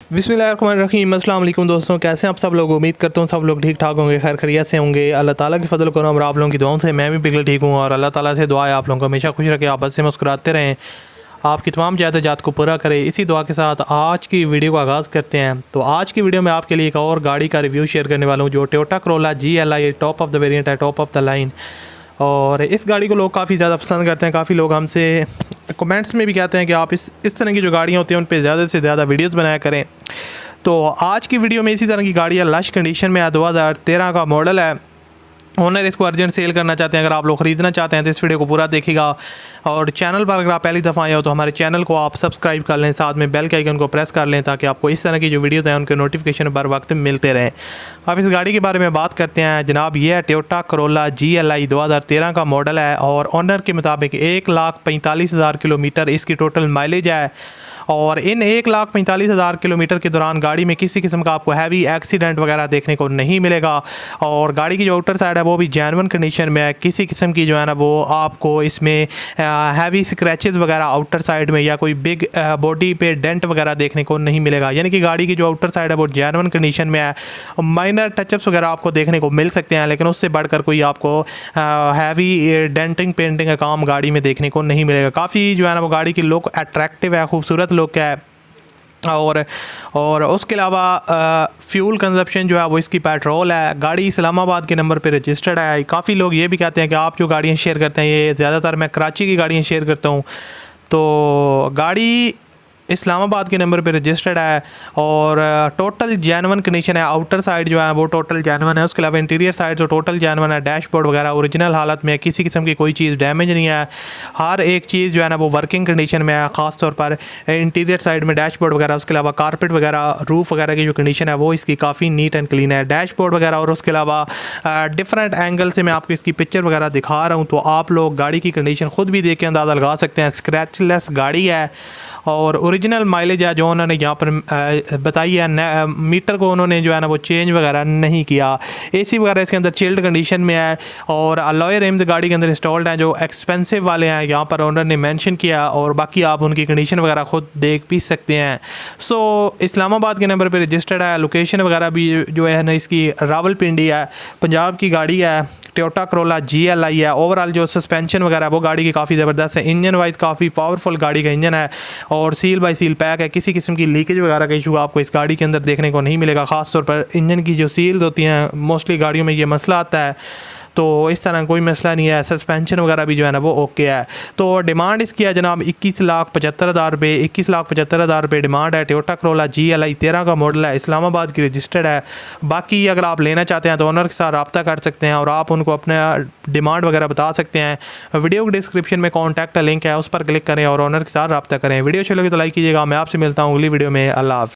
बिस्मिल्लाहिर्रहमानिर्रहीम। अस्सलाम वालेकुम दोस्तों, कैसे हैं आप सब लोग। उम्मीद करता हूँ सब लोग ठीक ठाक होंगे, खैर खैरियत से होंगे। अल्लाह ताला की फजल करम और आप लोगों की दुआओं से मैं भी बिल्कुल ठीक हूँ और अल्लाह ताला से दुआ है आप लोगों को हमेशा खुश रखे, आप से मुस्कुराते रहें, आपकी तमाम जात को पूरा करे। इसी दुआ के साथ आज की वीडियो का आगाज़ करते हैं। तो आज की वीडियो में आपके लिए एक और गाड़ी का रिव्यू शेयर करने वाला हूँ जो Toyota Corolla GLI top of the variant है, टॉप ऑफ द लाइन। और इस गाड़ी को लोग काफ़ी ज़्यादा पसंद करते हैं। काफ़ी लोग हमसे कमेंट्स में भी कहते हैं कि आप इस तरह की जो गाड़ियाँ होती हैं उन पे ज़्यादा से ज़्यादा वीडियोस बनाया करें। तो आज की वीडियो में इसी तरह की गाड़ी है, लश कंडीशन में है, 2013 का मॉडल है। ओनर इसको अर्जेंट सेल करना चाहते हैं। अगर आप लोग ख़रीदना चाहते हैं तो इस वीडियो को पूरा देखिएगा। और चैनल पर अगर आप पहली दफ़ा आए हो तो हमारे चैनल को आप सब्सक्राइब कर लें, साथ में बेल के आइकन को प्रेस कर लें ताकि आपको इस तरह की जो वीडियोज़ हैं उनके नोटिफिकेशन बर वक्त मिलते रहें। अब इस गाड़ी के बारे में बात करते हैं जनाब। ये है टोयोटा करोला GLI 2013 का मॉडल है और ओनर के मुताबिक 1,45,000 किलोमीटर इसकी टोटल माइलेज है। और इन 1,45,000 किलोमीटर के दौरान गाड़ी में किसी किस्म का आपको हैवी एक्सीडेंट वगैरह देखने को नहीं मिलेगा। और गाड़ी की जो आउटर साइड है वो भी जेन्युइन कंडीशन में है। किसी किस्म की जो है ना वो आपको इसमें हैवी स्क्रैचेस वगैरह आउटर साइड में या कोई बिग बॉडी पे डेंट वगैरह देखने को नहीं मिलेगा। यानी कि गाड़ी की जो आउटर साइड है वो जेन्युइन कंडीशन में है। माइनर टचअप्स वगैरह आपको देखने को मिल सकते हैं, लेकिन उससे बढ़कर कोई आपको हैवी डेंटिंग पेंटिंग का काम गाड़ी में देखने को नहीं मिलेगा। काफ़ी जो है ना वो गाड़ी की लुक अट्रैक्टिव है, खूबसूरत लुक है। और उसके अलावा फ्यूल कंजप्शन जो है वो इसकी पेट्रोल है। गाड़ी इस्लामाबाद के नंबर पे रजिस्टर्ड है। काफ़ी लोग ये भी कहते हैं कि आप जो गाड़ियाँ शेयर करते हैं, ये ज़्यादातर मैं कराची की गाड़ियाँ शेयर करता हूँ। तो गाड़ी इस्लामाबाद के नंबर पे रजिस्टर्ड है और टोटल जेन्युइन कंडीशन है। आउटर साइड जो है वो टोटल जेन्युइन है। उसके अलावा इंटीरियर साइड जो टोटल जेन्युइन है। डैशबोर्ड वगैरह ओरिजिनल हालत में, किसी किस्म की कोई चीज़ डैमेज नहीं है। हर एक चीज़ जो है ना वो वर्किंग कंडीशन में है। ख़ास तौर पर इंटीरियर साइड में डैशबोर्ड वगैरह, उसके अलावा कारपेट वगैरह, रूफ़ वगैरह की जो कंडीशन है वो इसकी काफ़ी नीट एंड क्लीन है। डैशबोर्ड वगैरह और उसके अलावा डिफरेंट एंगल से मैं आपको इसकी पिक्चर वगैरह दिखा रहा हूँ, तो आप लोग गाड़ी की कंडीशन ख़ुद भी देख के अंदाज़ा लगा सकते हैं। स्क्रैचलेस गाड़ी है और ओरिजिनल माइलेज है जो उन्होंने यहाँ पर बताई है। मीटर को उन्होंने जो है ना वो चेंज वगैरह नहीं किया। AC वगैरह इसके अंदर चिल्ड कंडीशन में है और अलॉय रिम्स गाड़ी के अंदर इंस्टॉल्ड हैं जो एक्सपेंसिव वाले हैं, यहाँ पर ओनर ने मेंशन किया। और बाकी आप उनकी कंडीशन वगैरह खुद देख भी सकते हैं। सो इस्लामाबाद के नंबर पर रजिस्टर्ड है। लोकेशन वगैरह भी जो है ना इसकी रावलपिंडी है, पंजाब की गाड़ी है। टोयोटा करोला GLI है। ओवरऑल जो सस्पेंशन वगैरह है वो गाड़ी की काफ़ी ज़बरदस्त है। इंजन वाइज काफ़ी पावरफुल गाड़ी का इंजन है और सील बाय सील पैक है। किसी किस्म की लीकेज वगैरह का इशू आपको इस गाड़ी के अंदर देखने को नहीं मिलेगा। ख़ास तौर पर इंजन की जो सील्स होती हैं, मोस्टली गाड़ियों में ये मसला आता है, तो इस तरह कोई मसला नहीं है। सस्पेंशन वगैरह भी जो है ना वो ओके है। तो डिमांड इसकी है जनाब 21,75,000 रुपये। 21,75,000 रुपये डिमांड है। टोयोटा करोला GLI 13 का मॉडल है, इस्लामाबाद की रजिस्टर्ड है। बाकी अगर आप लेना चाहते हैं तो ओनर के साथ रब्ता कर सकते हैं और आप उनको अपना डिमांड वगैरह बता सकते हैं। वीडियो के डिस्क्रिप्शन में कॉन्टैक्ट लिंक है, उस पर क्लिक करें और ओनर के साथ रब्ता करें। वीडियो अच्छी लगी तो लाइक कीजिएगा। मैं आपसे मिलता हूँ अगली वीडियो में। अल्लाह हाफ़िज़।